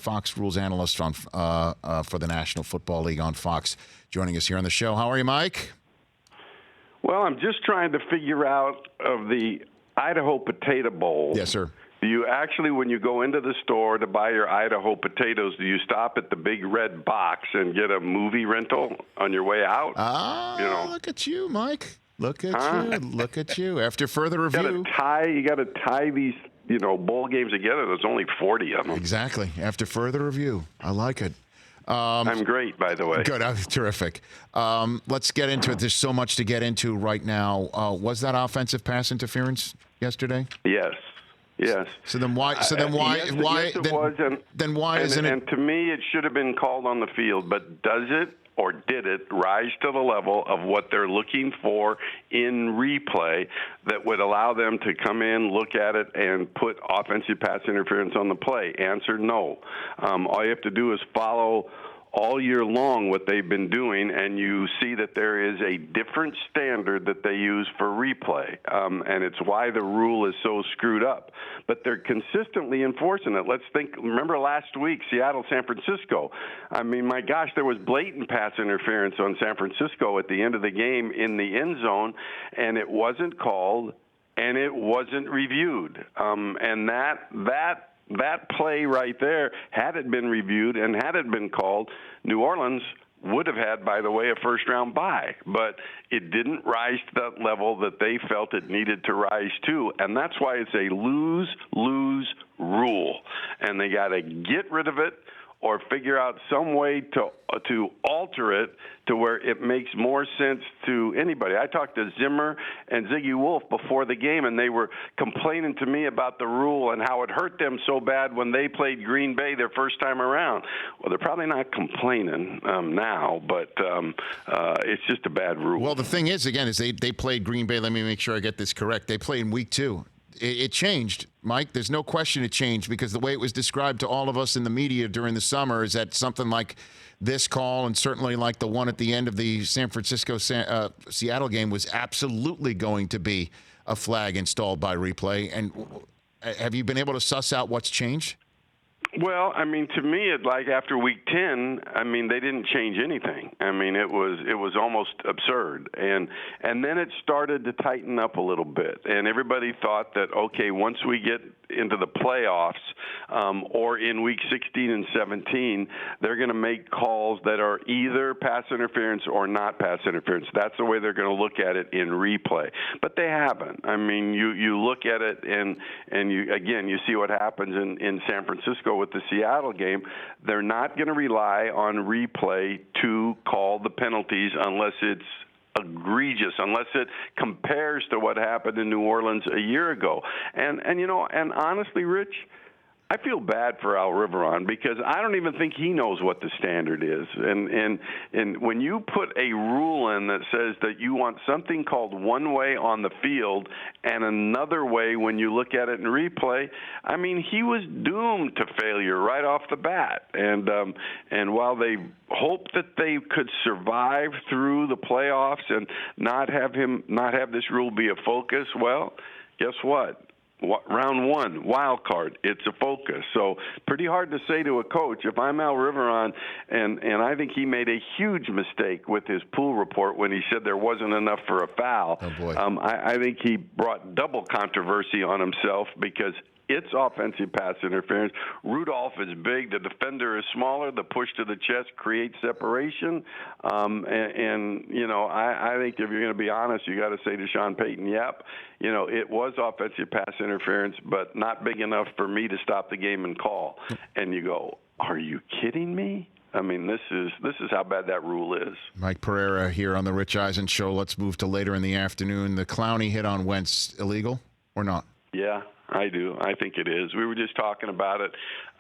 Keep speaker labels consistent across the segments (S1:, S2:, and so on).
S1: Fox rules analyst for the National Football League on Fox, joining us here on the show. How are you, Mike?
S2: Well, I'm just trying to figure out of the Idaho Potato Bowl.
S1: Yes, sir.
S2: Do you actually, when you go into the store to buy your Idaho potatoes, do you stop at the big red box and get a movie rental on your way out?
S1: Look at you, Mike. Look at you. Look at you. After further review.
S2: You got to tie these, bowl games together. There's only 40 of them.
S1: Exactly. After further review. I like it.
S2: I'm great, by the way.
S1: Good. Terrific. Let's get into it. There's so much to get into right now. Was that offensive pass interference yesterday?
S2: Yes. Yes.
S1: So then why?
S2: Yes, it was,
S1: then why isn't it?
S2: And to me, it should have been called on the field. But does it or did it rise to the level of what they're looking for in replay that would allow them to come in, look at it, and put offensive pass interference on the play? Answer: no. All you have to do is follow all year long what they've been doing, and you see that there is a different standard that they use for replay, and it's why the rule is so screwed up. But they're consistently enforcing it. Remember last week, Seattle, San Francisco. I mean, my gosh, there was blatant pass interference on San Francisco at the end of the game in the end zone, and it wasn't called, and it wasn't reviewed. And that play right there, had it been reviewed and had it been called, New Orleans would have had, by the way, a first-round bye. But it didn't rise to that level that they felt it needed to rise to, and that's why it's a lose-lose rule. And they got to get rid of it or figure out some way to alter it to where it makes more sense to anybody. I talked to Zimmer and Ziggy Wolf before the game, and they were complaining to me about the rule and how it hurt them so bad when they played Green Bay their first time around. Well, they're probably not complaining now, but it's just a bad rule.
S1: Well, the thing is, again, is they played Green Bay. Let me make sure I get this correct. They played in week 2. It changed, Mike. There's no question it changed, because the way it was described to all of us in the media during the summer is that something like this call, and certainly like the one at the end of the San Francisco-Seattle game, was absolutely going to be a flag installed by replay. And have you been able to suss out what's changed?
S2: Well, I mean, to me, after week 10, I mean, they didn't change anything. I mean, it was almost absurd. And then it started to tighten up a little bit. And everybody thought that, okay, once we get into the playoffs or in week 16 and 17, they're going to make calls that are either pass interference or not pass interference. That's the way they're going to look at it in replay. But they haven't. I mean, you look at it and you see what happens in San Francisco with the Seattle game. They're not going to rely on replay to call the penalties unless it's egregious, unless it compares to what happened in New Orleans a year ago. And honestly, Rich, I feel bad for Al Riveron, because I don't even think he knows what the standard is. And when you put a rule in that says that you want something called one way on the field and another way when you look at it in replay, I mean, he was doomed to failure right off the bat. And while they hoped that they could survive through the playoffs and not have this rule be a focus, well, guess what? Round 1, Wildcard, it's a focus. So pretty hard to say to a coach. If I'm Al Riveron, and I think he made a huge mistake with his pool report when he said there wasn't enough for a foul.
S1: Oh, boy.
S2: I think he brought double controversy on himself, because it's offensive pass interference. Rudolph is big. The defender is smaller. The push to the chest creates separation. I think if you're going to be honest, you got to say to Sean Payton, yep, it was offensive pass interference, but not big enough for me to stop the game and call. And you go, are you kidding me? I mean, this is how bad that rule is.
S1: Mike Pereira here on the Rich Eisen Show. Let's move to later in the afternoon. The Clowney hit on Wentz, illegal or not?
S2: Yeah, I do. I think it is. We were just talking about it.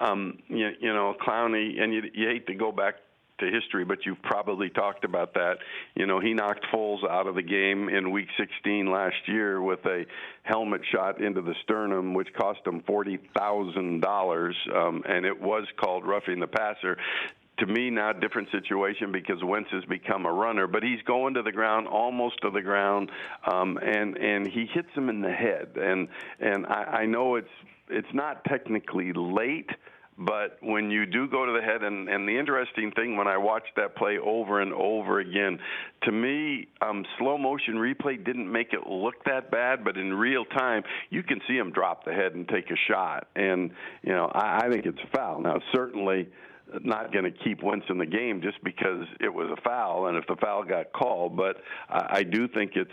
S2: Clowney, and you hate to go back to history, but you've probably talked about that. He knocked Foles out of the game in Week 16 last year with a helmet shot into the sternum, which cost him $40,000, and it was called roughing the passer. To me, now a different situation, because Wentz has become a runner, but he's going to the ground, almost to the ground, and he hits him in the head. And I know it's not technically late, But when you do go to the head, and the interesting thing when I watched that play over and over again, to me, slow motion replay didn't make it look that bad, but in real time, you can see him drop the head and take a shot. And, I think it's a foul. Now, certainly not going to keep Wentz in the game just because it was a foul, and if the foul got called. But I do think it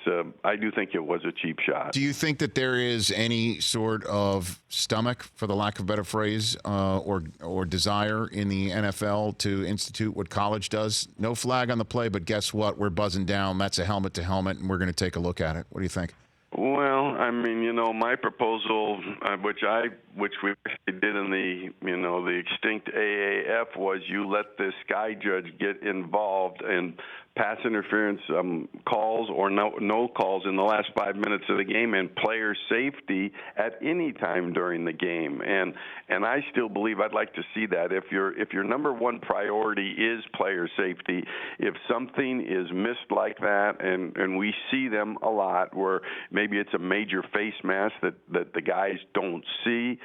S2: was a cheap shot.
S1: Do you think that there is any sort of stomach, for the lack of a better phrase, or desire in the NFL to institute what college does? No flag on the play, but guess what? We're buzzing down. That's a helmet to helmet, and we're going to take a look at it. What do you think?
S2: Well, I mean, my proposal, which we did in the extinct AAF, was you let this sky judge get involved in pass interference calls or no calls in the last 5 minutes of the game, and player safety at any time during the game. And I still believe I'd like to see that. If your number one priority is player safety, if something is missed like that, and we see them a lot where maybe it's a major face mask that the guys don't see,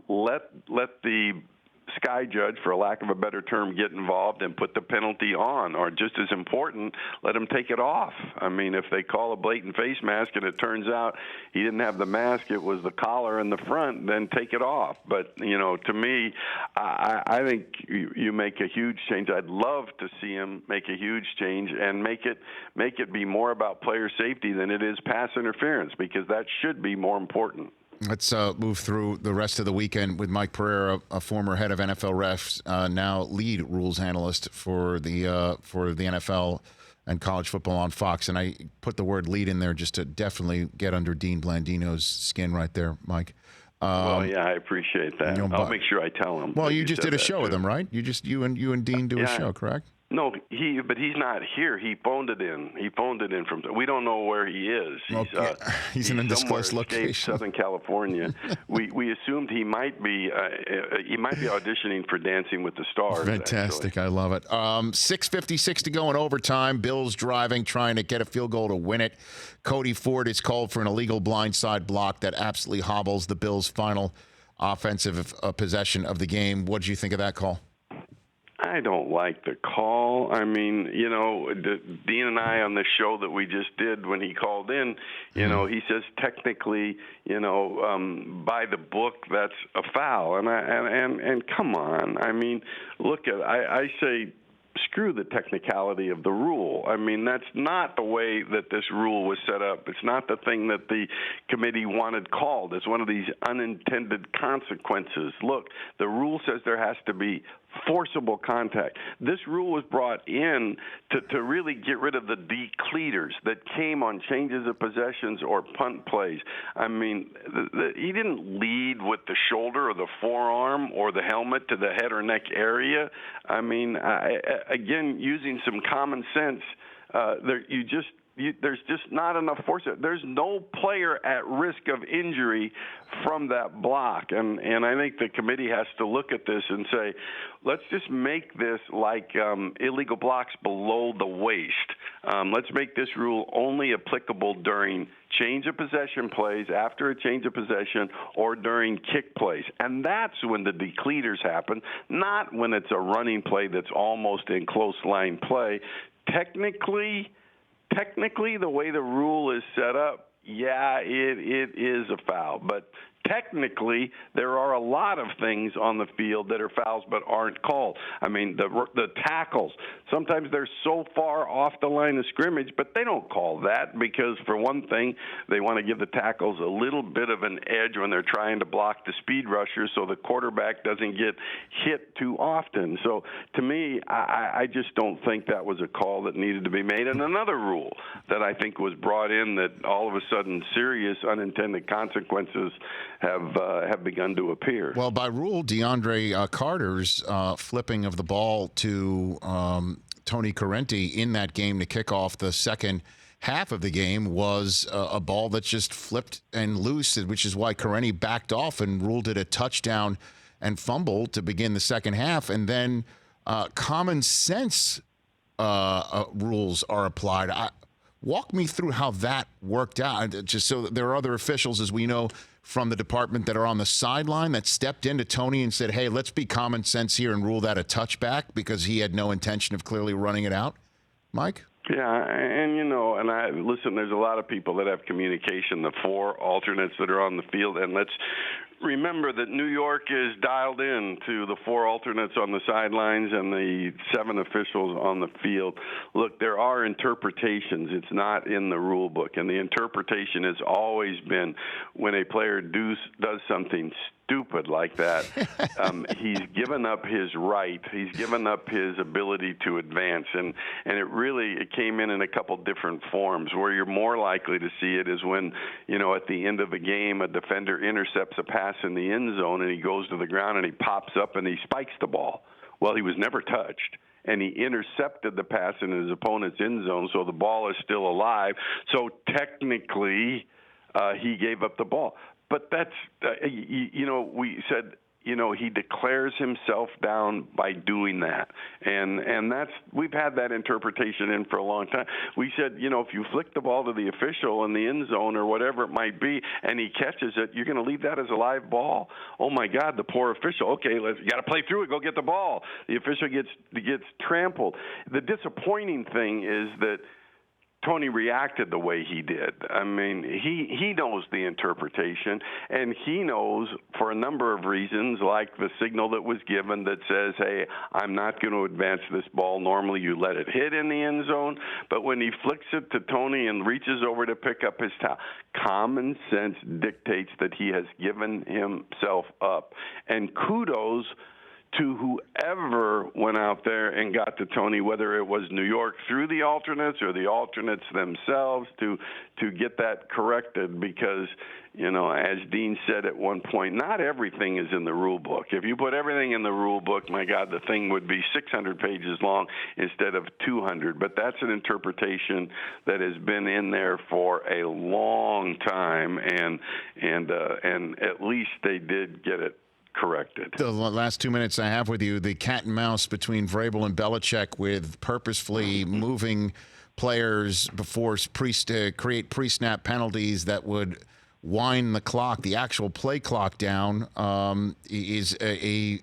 S2: let the sky judge, for a lack of a better term, get involved and put the penalty on, or just as important, let him take it off. I mean, if they call a blatant face mask and it turns out he didn't have the mask, it was the collar in the front, then take it off. But, to me, I think you make a huge change. I'd love to see him make a huge change and make it be more about player safety than it is pass interference, because that should be more important.
S1: Let's move through the rest of the weekend with Mike Pereira, a former head of NFL refs, now lead rules analyst for the NFL and college football on Fox. And I put the word lead in there just to definitely get under Dean Blandino's skin right there, Mike.
S2: Well, yeah, I appreciate that. I'll make sure I tell him.
S1: Well, you just did a show with him, right? You and Dean do a show, correct?
S2: No, but he's not here. He phoned it in. From. We don't know where he is.
S1: He's in an undisclosed location,
S2: Southern California. we assumed he might be auditioning for Dancing with the Stars.
S1: Fantastic,
S2: actually.
S1: I love it. 6:56 to go in overtime. Bills driving, trying to get a field goal to win it. Cody Ford is called for an illegal blindside block that absolutely hobbles the Bills' final offensive possession of the game. What did you think of that call?
S2: I don't like the call. I mean, Dean and I on the show that we just did when he called in, he says technically, by the book, that's a foul. And come on. I mean, look I say, screw the technicality of the rule. I mean, that's not the way that this rule was set up. It's not the thing that the committee wanted called. It's one of these unintended consequences. Look, the rule says there has to be forcible contact. This rule was brought in to really get rid of the decleaters that came on changes of possessions or punt plays. I mean, he didn't lead with the shoulder or the forearm or the helmet to the head or neck area. I mean, again, using some common sense, there's just not enough force. There's no player at risk of injury from that block. And I think the committee has to look at this and say, let's just make this like illegal blocks below the waist. Let's make this rule only applicable during change of possession plays, after a change of possession, or during kick plays. And that's when the decleaters happen, not when it's a running play that's almost in close line play. Technically, the way the rule is set up, yeah, it is a foul. But technically, there are a lot of things on the field that are fouls but aren't called. I mean, the tackles, sometimes they're so far off the line of scrimmage, but they don't call that because, for one thing, they want to give the tackles a little bit of an edge when they're trying to block the speed rushers so the quarterback doesn't get hit too often. So, to me, I just don't think that was a call that needed to be made. And another rule that I think was brought in that all of a sudden serious unintended consequences have begun to appear.
S1: Well, by rule, DeAndre Carter's flipping of the ball to Tony Correnti in that game to kick off the second half of the game was a ball that just flipped and loose, which is why Correnti backed off and ruled it a touchdown and fumble to begin the second half. And then common sense rules are applied. Walk me through how that worked out, just so there are other officials, as we know, from the department that are on the sideline that stepped into Tony and said, hey, let's be common sense here and rule that a touchback because he had no intention of clearly running it out? Mike?
S2: Yeah, and listen, there's a lot of people that have communication, the 4 alternates that are on the field, and let's remember that New York is dialed in to the 4 alternates on the sidelines and the 7 officials on the field. Look, there are interpretations. It's not in the rule book, and the interpretation has always been when a player does something stupid like that, he's given up his right. He's given up his ability to advance, and it came in a couple different forms. Where you're more likely to see it is when, at the end of the game, a defender intercepts a pass in the end zone, and he goes to the ground and he pops up and he spikes the ball. Well, he was never touched, and he intercepted the pass in his opponent's end zone, so the ball is still alive. So technically, he gave up the ball. But that's, we said, he declares himself down by doing that. And that's, we've had that interpretation in for a long time. We said, if you flick the ball to the official in the end zone or whatever it might be, and he catches it, you're going to leave that as a live ball? Oh my God, the poor official. Okay, you got to play through it. Go get the ball. The official gets trampled. The disappointing thing is that Tony reacted the way he did. I mean, he knows the interpretation, and he knows for a number of reasons, like the signal that was given that says, hey, I'm not going to advance this ball. Normally you let it hit in the end zone, but when he flicks it to Tony and reaches over to pick up his towel, common sense dictates that he has given himself up. And kudos to whoever went out there and got to Tony, whether it was New York through the alternates or the alternates themselves, to get that corrected, because, as Dean said at one point, not everything is in the rule book. If you put everything in the rule book, my God, the thing would be 600 pages long instead of 200. But that's an interpretation that has been in there for a long time, and at least they did get it corrected.
S1: The last 2 minutes I have with you, the cat and mouse between Vrabel and Belichick with purposefully moving players before to create pre-snap penalties that would wind the clock, the actual play clock down, is a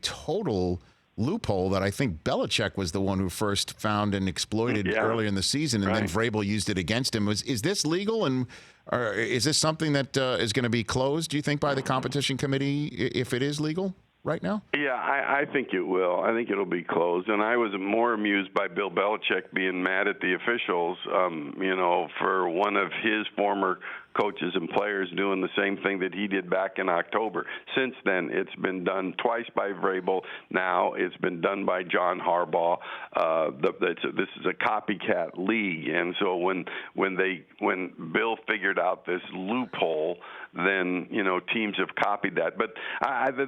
S1: total loophole that I think Belichick was the one who first found and exploited earlier in the season, and then Vrabel used it against him. Is this legal, and is this something that is going to be closed, do you think, by the competition committee if it is legal right now?
S2: Yeah, I think it will. I think it'll be closed. And I was more amused by Bill Belichick being mad at the officials, for one of his former coaches and players doing the same thing that he did back in October. Since then, it's been done twice by Vrabel. Now it's been done by John Harbaugh. This is a copycat league, and so when Bill figured out this loophole, then teams have copied that. But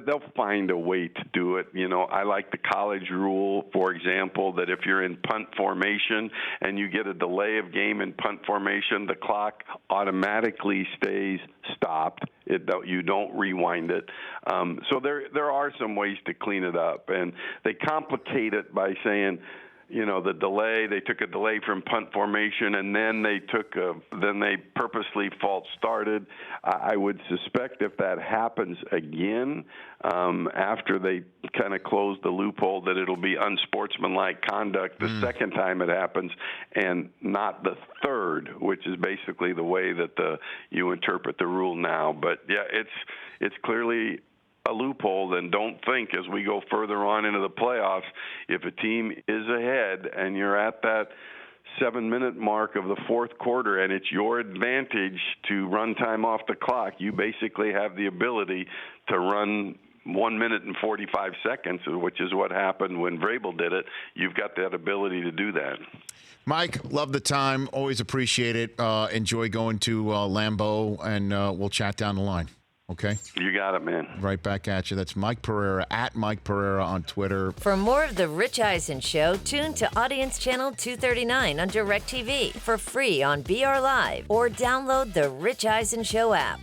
S2: they'll find a way to do it. I like the college rule, for example, that if you're in punt formation and you get a delay of game in punt formation, the clock automatically stays stopped. You don't rewind it. So there are some ways to clean it up, and they complicate it by saying, the delay. They took a delay from punt formation, and then they purposely false started. I would suspect if that happens again after they kind of close the loophole, that it'll be unsportsmanlike conduct the second time it happens, and not the third, which is basically the way that you interpret the rule now. But yeah, it's clearly a loophole. Then don't think, as we go further on into the playoffs, if a team is ahead and you're at that 7-minute mark of the fourth quarter and it's your advantage to run time off the clock, you basically have the ability to run 1 minute and 45 seconds, which is what happened when Vrabel did it. You've got that ability to do that.
S1: Mike, love the time. Always appreciate it. Enjoy going to Lambeau, and we'll chat down the line. Okay?
S2: You got it, man.
S1: Right back at you. That's Mike Pereira, at Mike Pereira on Twitter.
S3: For more of The Rich Eisen Show, tune to Audience Channel 239 on DirecTV for free on BR Live, or download the Rich Eisen Show app.